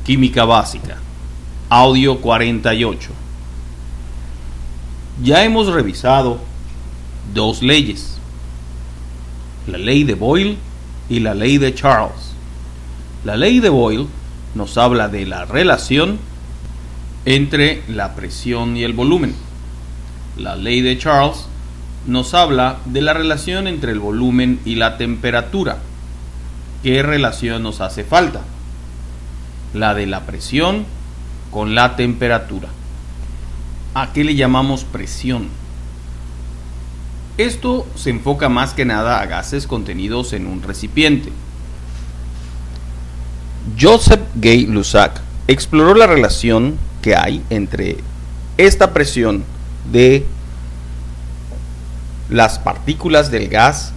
Química básica. Audio 48. Ya hemos revisado dos leyes: la ley de Boyle y la ley de Charles. La ley de Boyle nos habla de la relación entre la presión y el volumen. La ley de Charles nos habla de la relación entre el volumen y la temperatura. ¿Qué relación nos hace falta? La de la presión con la temperatura. ¿A qué le llamamos presión? Esto se enfoca más que nada a gases contenidos en un recipiente. Joseph Gay-Lussac exploró la relación que hay entre esta presión de las partículas del gas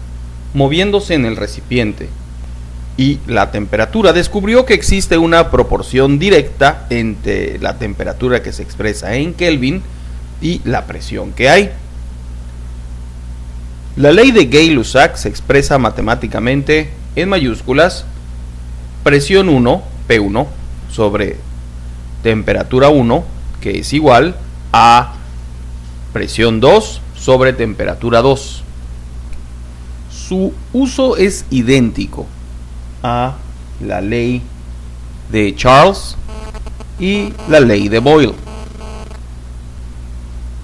moviéndose en el recipiente y la temperatura. Descubrió que existe una proporción directa entre la temperatura que se expresa en Kelvin y la presión que hay. La ley de Gay-Lussac se expresa matemáticamente en mayúsculas: presión 1, P1, sobre temperatura 1, que es igual a presión 2 sobre temperatura 2. Su uso es idéntico a la ley de Charles y la ley de Boyle.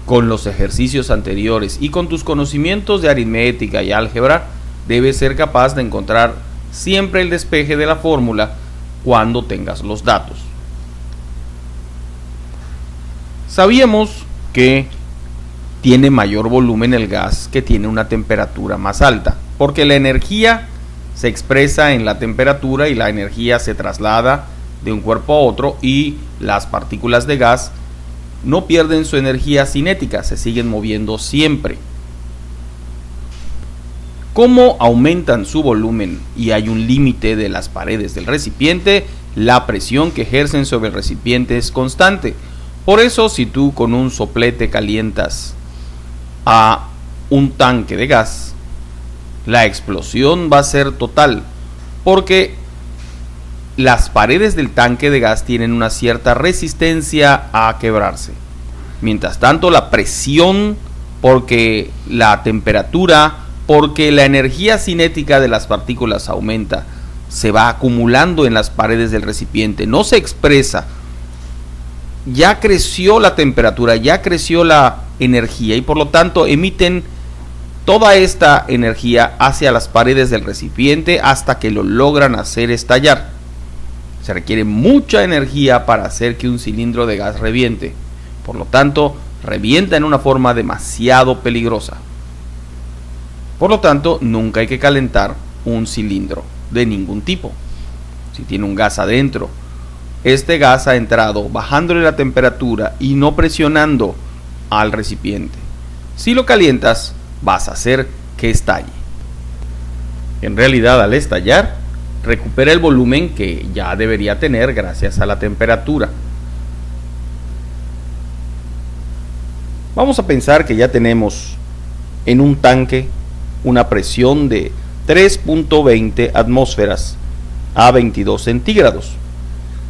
Con los ejercicios anteriores y con tus conocimientos de aritmética y álgebra, debes ser capaz de encontrar siempre el despeje de la fórmula cuando tengas los datos. Sabíamos que tiene mayor volumen el gas que tiene una temperatura más alta, porque la energía se expresa en la temperatura y la energía se traslada de un cuerpo a otro, y las partículas de gas no pierden su energía cinética, se siguen moviendo siempre. Como aumentan su volumen y hay un límite de las paredes del recipiente, la presión que ejercen sobre el recipiente es constante. Por eso, si tú con un soplete calientas a un tanque de gas, la explosión va a ser total, porque las paredes del tanque de gas tienen una cierta resistencia a quebrarse. Mientras tanto, la presión, porque la temperatura, porque la energía cinética de las partículas aumenta, se va acumulando en las paredes del recipiente, no se expresa. Ya creció la temperatura, ya creció la energía, y por lo tanto emiten toda esta energía hacia las paredes del recipiente hasta que lo logran hacer estallar. Se requiere mucha energía para hacer que un cilindro de gas reviente. Por lo tanto, revienta en una forma demasiado peligrosa. Por lo tanto, nunca hay que calentar un cilindro de ningún tipo. Si tiene un gas adentro, este gas ha entrado bajándole la temperatura y no presionando al recipiente. Si lo calientas, vas a hacer que estalle. En realidad, al estallar, recupera el volumen que ya debería tener gracias a la temperatura. Vamos a pensar que ya tenemos en un tanque una presión de 3.20 atmósferas a 22 centígrados.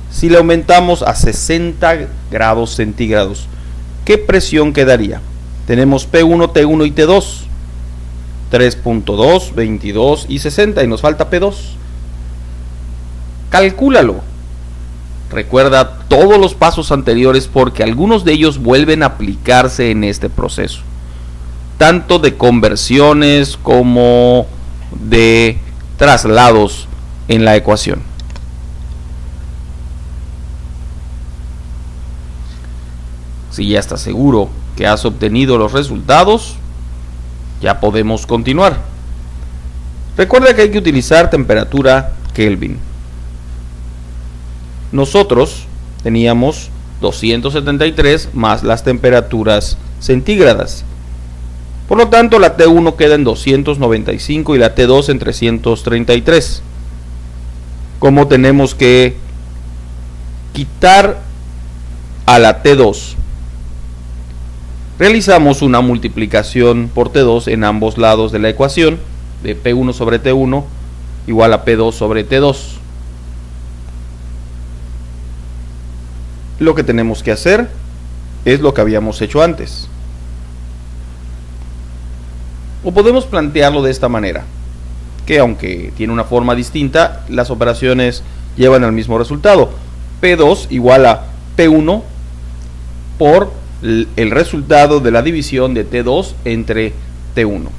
Si le aumentamos a 60 grados centígrados, ¿qué presión quedaría? Tenemos P1, T1 y T2. 3.2, 22 y 60, y nos falta P2. Calcúlalo. Recuerda todos los pasos anteriores, porque algunos de ellos vuelven a aplicarse en este proceso, tanto de conversiones como de traslados en la ecuación. Si ya estás seguro que has obtenido los resultados, ya podemos continuar. Recuerda que hay que utilizar temperatura Kelvin. Nosotros teníamos 273 más las temperaturas centígradas. Por lo tanto, la T1 queda en 295 y la T2 en 333. ¿Cómo tenemos que quitar a la T2? Realizamos una multiplicación por T2 en ambos lados de la ecuación, de P1 sobre T1 igual a P2 sobre T2. lo que tenemos que hacer es lo que habíamos hecho antes. O podemos plantearlo de esta manera, que aunque tiene una forma distinta, las operaciones llevan al mismo resultado. P2 igual a P1 por el resultado de la división de T2 entre T1.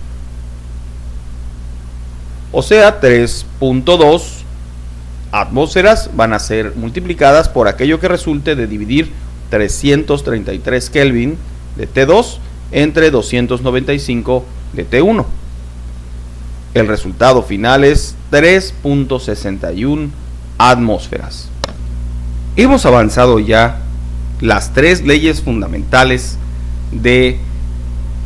O sea, 3.2 atmósferas van a ser multiplicadas por aquello que resulte de dividir 333 Kelvin de T2 entre 295 de T1. El resultado final es 3.61 atmósferas. Hemos avanzado ya las tres leyes fundamentales de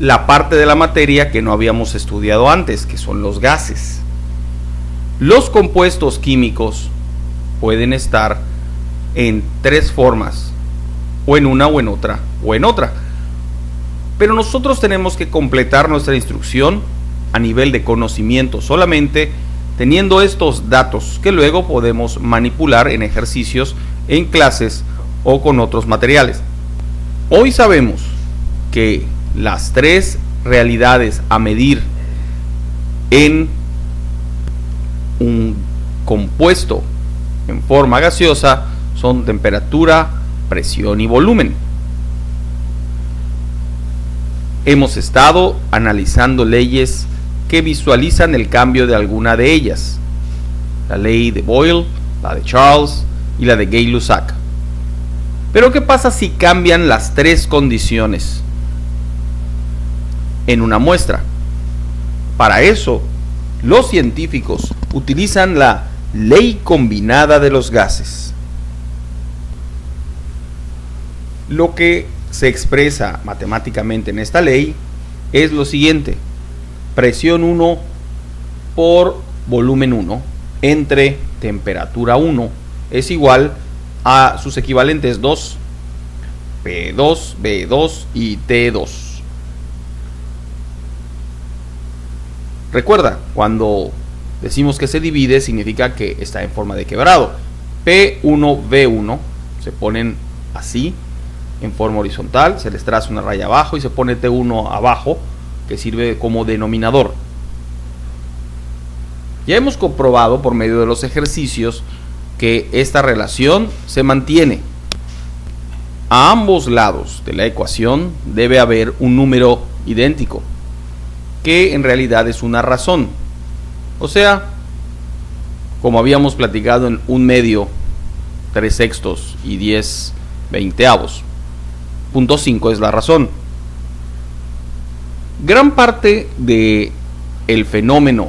la parte de la materia que no habíamos estudiado antes, que son los gases. Los compuestos químicos pueden estar en tres formas, o en una o en otra, o en otra. Pero nosotros tenemos que completar nuestra instrucción a nivel de conocimiento solamente teniendo estos datos que luego podemos manipular en ejercicios, en clases o con otros materiales. Hoy sabemos que las tres realidades a medir en un compuesto en forma gaseosa son temperatura, presión y volumen. Hemos estado analizando leyes que visualizan el cambio de alguna de ellas. La ley de Boyle, la de Charles y la de Gay-Lussac. Pero ¿qué pasa si cambian las tres condiciones en una muestra? Para eso, los científicos utilizan la ley combinada de los gases. Lo que se expresa matemáticamente en esta ley es lo siguiente: presión 1 por volumen 1 entre temperatura 1 es igual a sus equivalentes 2, P2, B2 y T2. Recuerda, cuando decimos que se divide significa que está en forma de quebrado. P1, B1 se ponen así en forma horizontal, se les traza una raya abajo y se pone T1 abajo, que sirve como denominador. Ya hemos comprobado por medio de los ejercicios que esta relación se mantiene. A ambos lados de la ecuación debe haber un número idéntico, que en realidad es una razón. O sea, como habíamos platicado en 1/2, 3/6 y 10/20. Punto 5 es la razón. Gran parte de el fenómeno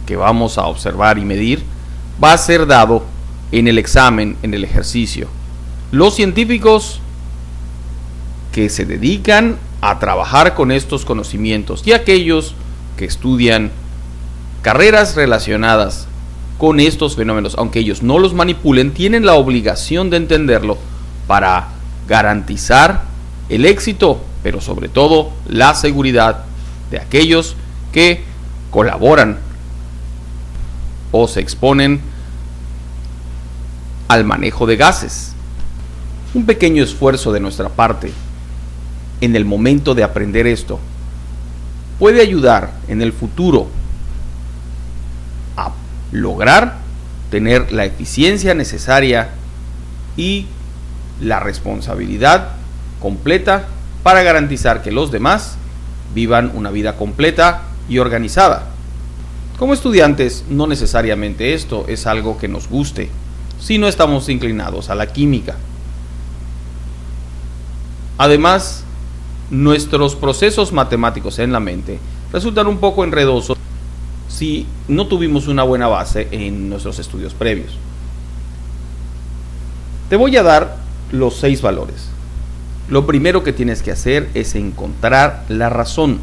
que vamos a observar y medir va a ser dado en el examen, en el ejercicio. Los científicos que se dedican a trabajar con estos conocimientos y aquellos que estudian carreras relacionadas con estos fenómenos, aunque ellos no los manipulen, tienen la obligación de entenderlo para garantizar el éxito, pero sobre todo la seguridad de aquellos que colaboran o se exponen al manejo de gases. Un pequeño esfuerzo de nuestra parte en el momento de aprender esto puede ayudar en el futuro a lograr tener la eficiencia necesaria y la responsabilidad completa para garantizar que los demás vivan una vida completa y organizada. Como estudiantes, no necesariamente esto es algo que nos guste, si no estamos inclinados a la química. Además, nuestros procesos matemáticos en la mente resultan un poco enredosos si no tuvimos una buena base en nuestros estudios previos. Te voy a dar los 6 valores. Lo primero que tienes que hacer es encontrar la razón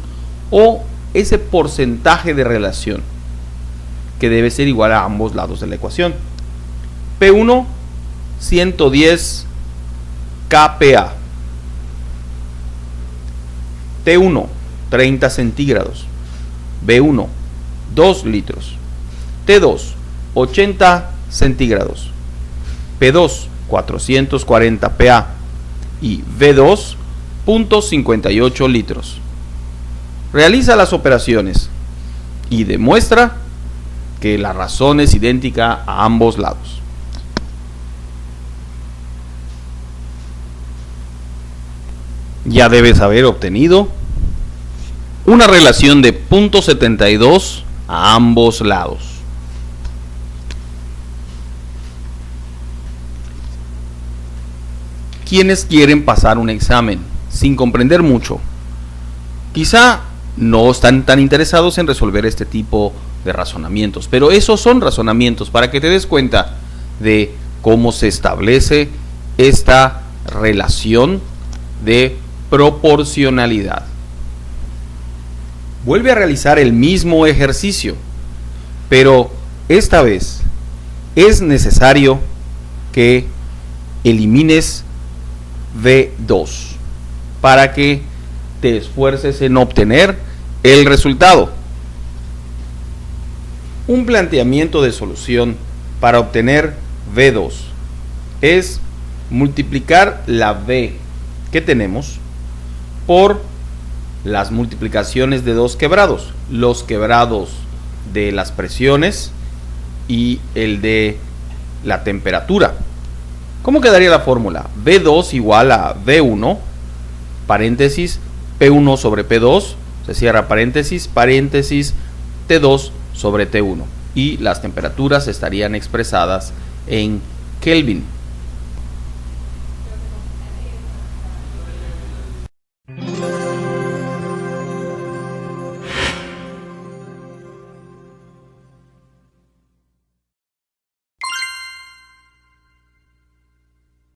o ese porcentaje de relación que debe ser igual a ambos lados de la ecuación. P1, 110 kPa. T1, 30 centígrados. B1, 2 litros. T2, 80 centígrados. P2, 440 PA y V2 0.58 litros. Realiza las operaciones y demuestra que la razón es idéntica a ambos lados. Ya debes haber obtenido una relación de 0.72 a ambos lados. Quienes quieren pasar un examen sin comprender mucho, quizá no están tan interesados en resolver este tipo de razonamientos, pero esos son razonamientos para que te des cuenta de cómo se establece esta relación de proporcionalidad. Vuelve a realizar el mismo ejercicio, pero esta vez es necesario que elimines V2 para que te esfuerces en obtener el resultado. Un planteamiento de solución para obtener V2 es multiplicar la V que tenemos por las multiplicaciones de dos quebrados, los quebrados de las presiones y el de la temperatura. ¿Cómo quedaría la fórmula? V2 igual a V1, paréntesis, P1 sobre P2, se cierra paréntesis, paréntesis, T2 sobre T1. Y las temperaturas estarían expresadas en Kelvin.